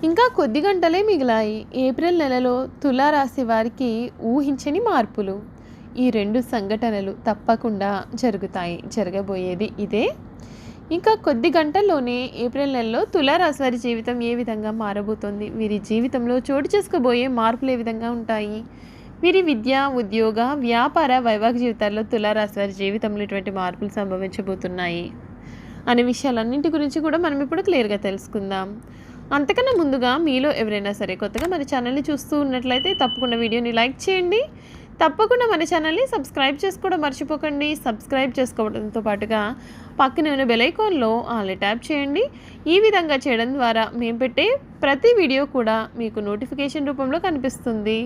ఇంకా కొద్ది గంటలే మిగిలాయి. ఏప్రిల్ నెలలో తులారాశి వారికి ఊహించని మార్పులు. ఈ 2 సంఘటనలు తప్పకుండా జరుగుతాయి. జరగబోయేది ఇదే. ఇంకా కొద్ది గంటల్లోనే ఏప్రిల్ నెలలో తులారాశి వారి జీవితం ఏ విధంగా మారబోతోంది? వీరి జీవితంలో చోటు చేసుకోబోయే మార్పులు ఏ విధంగా ఉంటాయి? వీరి విద్య, ఉద్యోగ, వ్యాపార, వైవాహిక జీవితాల్లో తులారాశి వారి జీవితంలో ఎటువంటి మార్పులు సంభవించబోతున్నాయి అనే విషయాలన్నింటి గురించి కూడా మనం ఇప్పుడు క్లియర్గా తెలుసుకుందాం. అంతకన్నా ముందుగా మీలో ఎవరైనా సరే కొత్తగా మన ఛానల్ని చూస్తూ ఉన్నట్లయితే తప్పకుండా వీడియోని లైక్ చేయండి. తప్పకుండా మన ఛానల్ని సబ్స్క్రైబ్ చేసుకోవడం మర్చిపోకండి. సబ్స్క్రైబ్ చేసుకోవడంతో పాటుగా పక్కనే ఉన్న బెల్ ఐకాన్లో ఆల్ని ట్యాప్ చేయండి. ఈ విధంగా చేయడం ద్వారా మేము పెట్టే ప్రతి వీడియో కూడా మీకు నోటిఫికేషన్ రూపంలో కనిపిస్తుంది.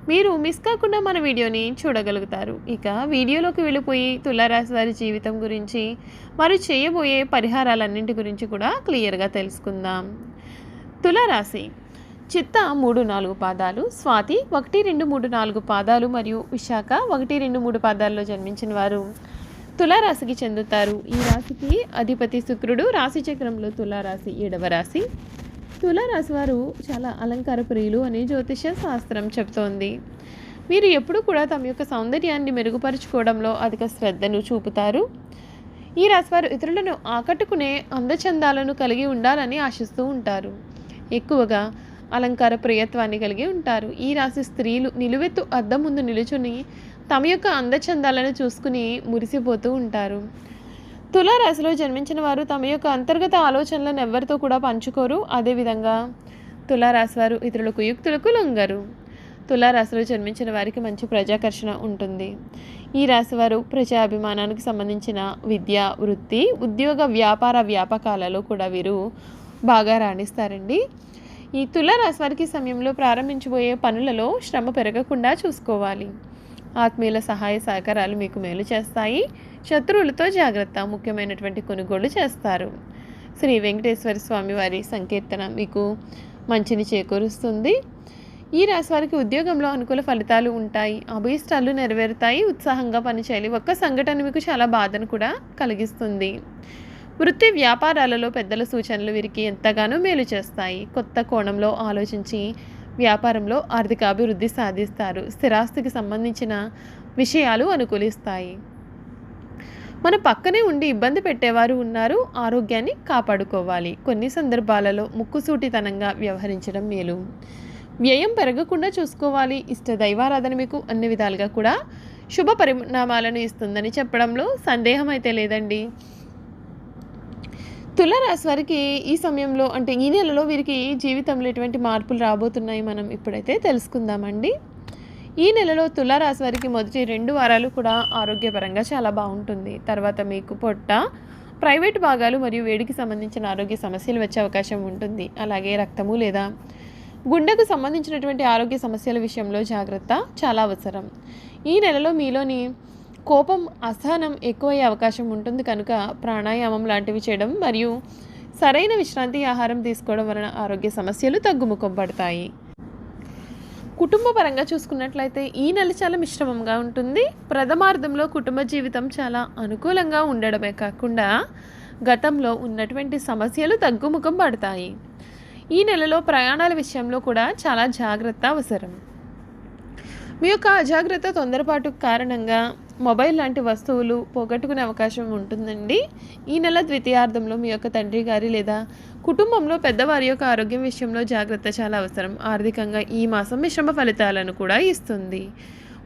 మీరు మిస్ కాకుండా మన వీడియోని చూడగలుగుతారు. ఇక వీడియోలోకి వెళ్ళిపోయి తులారాశి వారి జీవితం గురించి, వారు చేయబోయే పరిహారాలన్నింటి గురించి కూడా క్లియర్గా తెలుసుకుందాం. తులారాశి చిత్త 3-4 పాదాలు, స్వాతి 1-2-3-4 పాదాలు మరియు విశాఖ 1-2-3 పాదాల్లో జన్మించిన వారు తులారాశికి చెందుతారు. ఈ రాశికి అధిపతి శుక్రుడు. రాశి చక్రంలో తులారాశి 7వ రాశి. తులారాశి వారు చాలా అలంకార ప్రియులు అని జ్యోతిష శాస్త్రం చెబుతోంది. వీరు ఎప్పుడు కూడా తమ యొక్క సౌందర్యాన్ని మెరుగుపరుచుకోవడంలో అధిక శ్రద్ధను చూపుతారు. ఈ రాశివారు ఇతరులను ఆకట్టుకునే అందచందాలను కలిగి ఉండాలని ఆశిస్తూ ఉంటారు. ఎక్కువగా అలంకార ప్రియత్వాన్ని కలిగి ఉంటారు. ఈ రాశి స్త్రీలు నిలువెత్తు అద్దం ముందు నిలుచుని తమ యొక్క అందచందాలను చూసుకుని మురిసిపోతూ ఉంటారు. తులారాశిలో జన్మించిన వారు తమ యొక్క అంతర్గత ఆలోచనలను ఎవరితో కూడా పంచుకోరు. అదేవిధంగా తులారాశి వారు ఇతరులకు యుక్తులకు లొంగరు. తులారాశిలో జన్మించిన వారికి మంచి ప్రజాకర్షణ ఉంటుంది. ఈ రాశివారు ప్రజాభిమానానికి సంబంధించిన విద్య, వృత్తి, ఉద్యోగ, వ్యాపార, వ్యాపకాలలో కూడా వీరు బాగా రాణిస్తారండి. ఈ తులారాశి వారికి సమయంలో ప్రారంభించబోయే పనులలో శ్రమ పెరగకుండా చూసుకోవాలి. ఆత్మీయుల సహాయ సహకారాలు మీకు మేలు చేస్తాయి. శత్రువులతో జాగ్రత్త. ముఖ్యమైనటువంటి కొనుగోలు చేస్తారు. శ్రీ వెంకటేశ్వర స్వామి వారి సంకీర్తన మీకు మంచిని చేకూరుస్తుంది. ఈ రాశి వారికి ఉద్యోగంలో అనుకూల ఫలితాలు ఉంటాయి. అభీష్టాలు నెరవేరుతాయి. ఉత్సాహంగా పనిచేయాలి. ఒక్క సంఘటన మీకు చాలా బాధను కూడా కలిగిస్తుంది. వృత్తి వ్యాపారాలలో పెద్దల సూచనలు వీరికి ఎంతగానో మేలు చేస్తాయి. కొత్త కోణంలో ఆలోచించి వ్యాపారంలో ఆర్థిక అభివృద్ధి సాధిస్తారు. స్థిరాస్తికి సంబంధించిన విషయాలు అనుకూలిస్తాయి. మన పక్కనే ఉండి ఇబ్బంది పెట్టేవారు ఉన్నారు. ఆరోగ్యాన్ని కాపాడుకోవాలి. కొన్ని సందర్భాలలో ముక్కుసూటితనంగా వ్యవహరించడం మేలు. వ్యయం పెరగకుండా చూసుకోవాలి. ఇష్ట దైవారాధన మీకు అన్ని విధాలుగా కూడా శుభ పరిణామాలను ఇస్తుందని చెప్పడంలో సందేహం అయితే లేదండి. తులారాశి వారికి ఈ సమయంలో అంటే ఈ నెలలో వీరికి జీవితంలో ఎటువంటి మార్పులు రాబోతున్నాయి మనం ఇప్పుడైతే తెలుసుకుందామండి. ఈ నెలలో తులారాశి వారికి మొదటి 2 వారాలు కూడా ఆరోగ్యపరంగా చాలా బాగుంటుంది. తర్వాత మీకు పొట్ట, ప్రైవేట్ భాగాలు మరియు వేడికి సంబంధించిన ఆరోగ్య సమస్యలు వచ్చే అవకాశం ఉంటుంది. అలాగే రక్తము లేదా గుండెకు సంబంధించినటువంటి ఆరోగ్య సమస్యల విషయంలో జాగ్రత్త చాలా అవసరం. ఈ నెలలో మీలోని కోపం, అసహనం ఎక్కువయ్యే అవకాశం ఉంటుంది కనుక ప్రాణాయామం లాంటివి చేయడం మరియు సరైన విశ్రాంతి ఆహారం తీసుకోవడం వలన ఆరోగ్య సమస్యలు తగ్గుముఖం పడతాయి. కుటుంబ పరంగా చూసుకున్నట్లయితే ఈ నెల చాలా మిశ్రమంగా ఉంటుంది. ప్రథమార్థంలో కుటుంబ జీవితం చాలా అనుకూలంగా ఉండడమే కాకుండా గతంలో ఉన్నటువంటి సమస్యలు తగ్గుముఖం పడతాయి. ఈ నెలలో ప్రయాణాల విషయంలో కూడా చాలా జాగ్రత్త అవసరం. మీ యొక్క అజాగ్రత్త, తొందరపాటు కారణంగా మొబైల్ లాంటి వస్తువులు పోగొట్టుకునే అవకాశం ఉంటుందండి. ఈ నెల ద్వితీయార్థంలో మీ యొక్క తండ్రి గారి లేదా కుటుంబంలో పెద్దవారి యొక్క ఆరోగ్యం విషయంలో జాగ్రత్త చాలా అవసరం. ఆర్థికంగా ఈ మాసం మిశ్రమ ఫలితాలను కూడా ఇస్తుంది.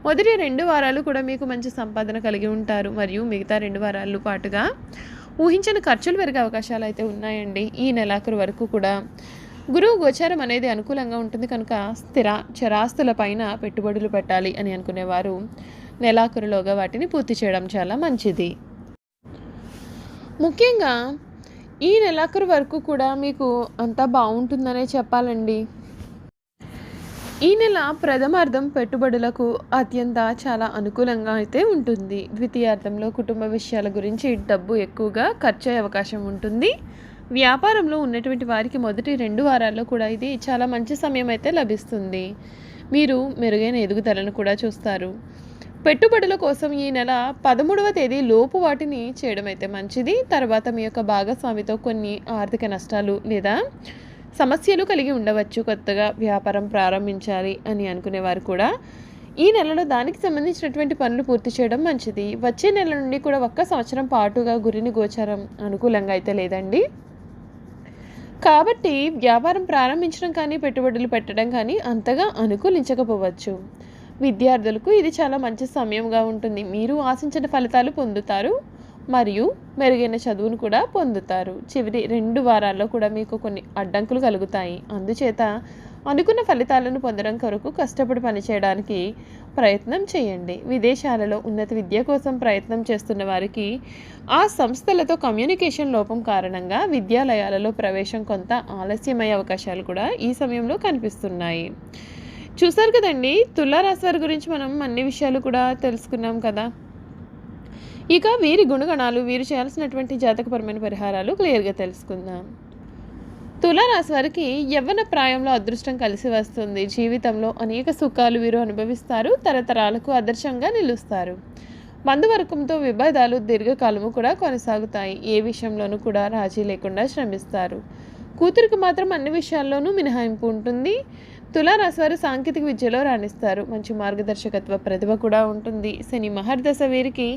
మొదటి 2 వారాలు కూడా మీకు మంచి సంపాదన కలిగి ఉంటారు మరియు మిగతా 2 వారాలు పాటుగా ఊహించిన ఖర్చులు పెరిగే అవకాశాలు అయితే ఉన్నాయండి. ఈ నెలాఖరు వరకు కూడా గురువు గోచారం అనేది అనుకూలంగా ఉంటుంది కనుక స్థిర చరాస్తుల పైన పెట్టుబడులు పెట్టాలి అని అనుకునేవారు నెలాఖరులోగా వాటిని పూర్తి చేయడం చాలా మంచిది. ముఖ్యంగా ఈ నెలాఖరు వరకు కూడా మీకు అంతా బాగుంటుందనే చెప్పాలండి. ఈ నెల ప్రథమార్థం పెట్టుబడులకు అత్యంత చాలా అనుకూలంగా అయితే ఉంటుంది. ద్వితీయార్థంలో కుటుంబ విషయాల గురించి డబ్బు ఎక్కువగా ఖర్చు అయ్యే అవకాశం ఉంటుంది. వ్యాపారంలో ఉన్నటువంటి వారికి మొదటి 2 వారాల్లో కూడా ఇది చాలా మంచి సమయం అయితే లభిస్తుంది. మీరు మెరుగైన ఎదుగుదలను కూడా చూస్తారు. పెట్టుబడుల కోసం ఈ నెల 13వ తేదీ లోపు వాటిని చేయడం అయితే మంచిది. తర్వాత మీ యొక్క భాగస్వామితో కొన్ని ఆర్థిక నష్టాలు లేదా సమస్యలు కలిగి ఉండవచ్చు. కొత్తగా వ్యాపారం ప్రారంభించాలి అని అనుకునేవారు కూడా ఈ నెలలో దానికి సంబంధించినటువంటి పనులు పూర్తి చేయడం మంచిది. వచ్చే నెల నుండి కూడా ఒక్క సంవత్సరం పాటుగా గురిని గోచారం అనుకూలంగా అయితే లేదండి. కాబట్టి వ్యాపారం ప్రారంభించడం కానీ పెట్టుబడులు పెట్టడం కానీ అంతగా అనుకూలించకపోవచ్చు. విద్యార్థులకు ఇది చాలా మంచి సమయంగా ఉంటుంది. మీరు ఆశించిన ఫలితాలు పొందుతారు మరియు మెరుగైన చదువును కూడా పొందుతారు. చివరి 2 వారాల్లో కూడా మీకు కొన్ని అడ్డంకులు కలుగుతాయి. అందుచేత అనుకున్న ఫలితాలను పొందడం కొరకు కష్టపడి పనిచేయడానికి ప్రయత్నం చేయండి. విదేశాలలో ఉన్నత విద్య కోసం ప్రయత్నం చేస్తున్న వారికి ఆ సంస్థలతో కమ్యూనికేషన్ లోపం కారణంగా విద్యాలయాలలో ప్రవేశం కొంత ఆలస్యమయ్యే అవకాశాలు కూడా ఈ సమయంలో కనిపిస్తున్నాయి. చూసారు కదండి, తులారాశి వారి గురించి మనం అన్ని విషయాలు కూడా తెలుసుకున్నాం కదా. ఇక వీరి గుణగణాలు, వీరు చేయాల్సినటువంటి జాతకపరమైన పరిహారాలు క్లియర్గా తెలుసుకుందాం. తులారాశి వారికి యవ్వన ప్రాయంలో అదృష్టం కలిసి వస్తుంది. జీవితంలో అనేక సుఖాలు వీరు అనుభవిస్తారు. తరతరాలకు ఆదర్శంగా నిలుస్తారు. బంధువర్గంతో విభేదాలు దీర్ఘకాలము కూడా కొనసాగుతాయి. ఏ విషయంలోనూ కూడా రాజీ లేకుండా శ్రమిస్తారు. కూతురికి మాత్రం అన్ని విషయాల్లోనూ మినహాయింపు ఉంటుంది. తులారాశి వారు సాంకేతిక విద్యలో రాణిస్తారు. మంచి మార్గదర్శకత్వ ప్రతిభ కూడా ఉంటుంది. శని మహర్దశ వీరికి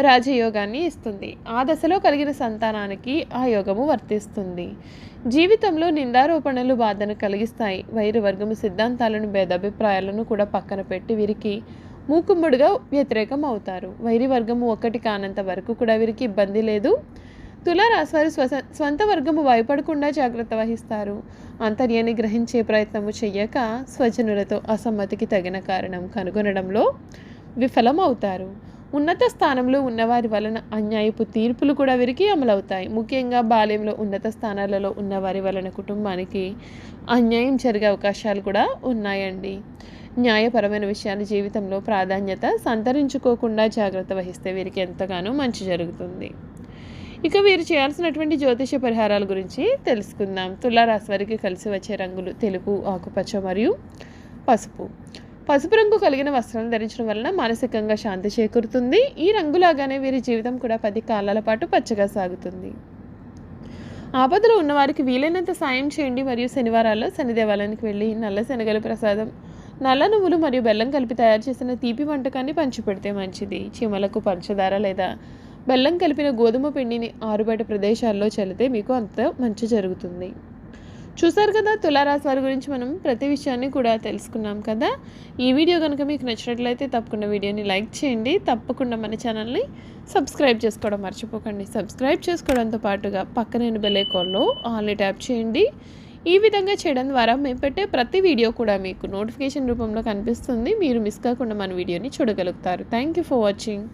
రాజయోగాన్ని ఇస్తుంది. ఆ దశలో కలిగిన సంతానానికి ఆ యోగము వర్తిస్తుంది. జీవితంలో నిందారోపణలు బాధను కలిగిస్తాయి. వైరు వర్గము సిద్ధాంతాలను, భేదాభిప్రాయాలను కూడా పక్కన పెట్టి వీరికి మూకుమ్మడిగా వ్యతిరేకం అవుతారు. వైరి వర్గము ఒక్కటి కానంత వరకు కూడా వీరికి ఇబ్బంది లేదు. తులారాశి వారు స్వంత వర్గము భయపడకుండా జాగ్రత్త వహిస్తారు. అంతర్యాన్ని గ్రహించే ప్రయత్నము చెయ్యక స్వజనులతో అసమ్మతికి తగిన కారణం కనుగొనడంలో విఫలమవుతారు. ఉన్నత స్థానంలో ఉన్నవారి వలన అన్యాయపు తీర్పులు కూడా వీరికి అమలవుతాయి. ముఖ్యంగా బాల్యంలో ఉన్నత స్థానాలలో ఉన్నవారి వలన కుటుంబానికి అన్యాయం జరిగే అవకాశాలు కూడా ఉన్నాయండి. న్యాయపరమైన విషయాలు జీవితంలో ప్రాధాన్యత సంతరించుకోకుండా జాగ్రత్త వహిస్తే వీరికి ఎంతగానో మంచి జరుగుతుంది. ఇక వీరు చేయాల్సినటువంటి జ్యోతిష పరిహారాల గురించి తెలుసుకుందాం. తులారాశి వారికి కలిసి వచ్చే రంగులు తెలుపు, ఆకుపచ్చ మరియు పసుపు. పసుపు రంగు కలిగిన వస్త్రాలను ధరించడం వలన మానసికంగా శాంతి చేకూరుతుంది. ఈ రంగులాగానే వీరి జీవితం కూడా 10 కాలాల పాటు పచ్చగా సాగుతుంది. ఆపదలో ఉన్నవారికి వీలైనంత సాయం చేయండి మరియు శనివారాల్లో శని దేవాలయానికి వెళ్ళి నల్ల శనగల ప్రసాదం, నల్ల నువ్వులు మరియు బెల్లం కలిపి తయారు చేసిన తీపి వంటకాన్ని పంచిపెడితే మంచిది. చీమలకు పంచదార లేదా బెల్లం కలిపిన గోధుమ పిండిని ఆరుబయట ప్రదేశాల్లో చల్లితే మీకు అంత మంచి జరుగుతుంది. చూసారు కదా, తులారాశి వారి గురించి మనం ప్రతి విషయాన్ని కూడా తెలుసుకున్నాం కదా. ఈ వీడియో కనుక మీకు నచ్చినట్లయితే తప్పకుండా వీడియోని లైక్ చేయండి. తప్పకుండా మన ఛానల్ని సబ్స్క్రైబ్ చేసుకోవడం మర్చిపోకండి. సబ్స్క్రైబ్ చేసుకోవడంతో పాటుగా పక్కనే బెల్ ఐకాన్లో ఆల్ని ట్యాప్ చేయండి. ఈ విధంగా చేయడం ద్వారా మేము పెట్టే ప్రతి వీడియో కూడా మీకు నోటిఫికేషన్ రూపంలో కనిపిస్తుంది. మీరు మిస్ కాకుండా మన వీడియోని చూడగలుగుతారు. Thank you for watching.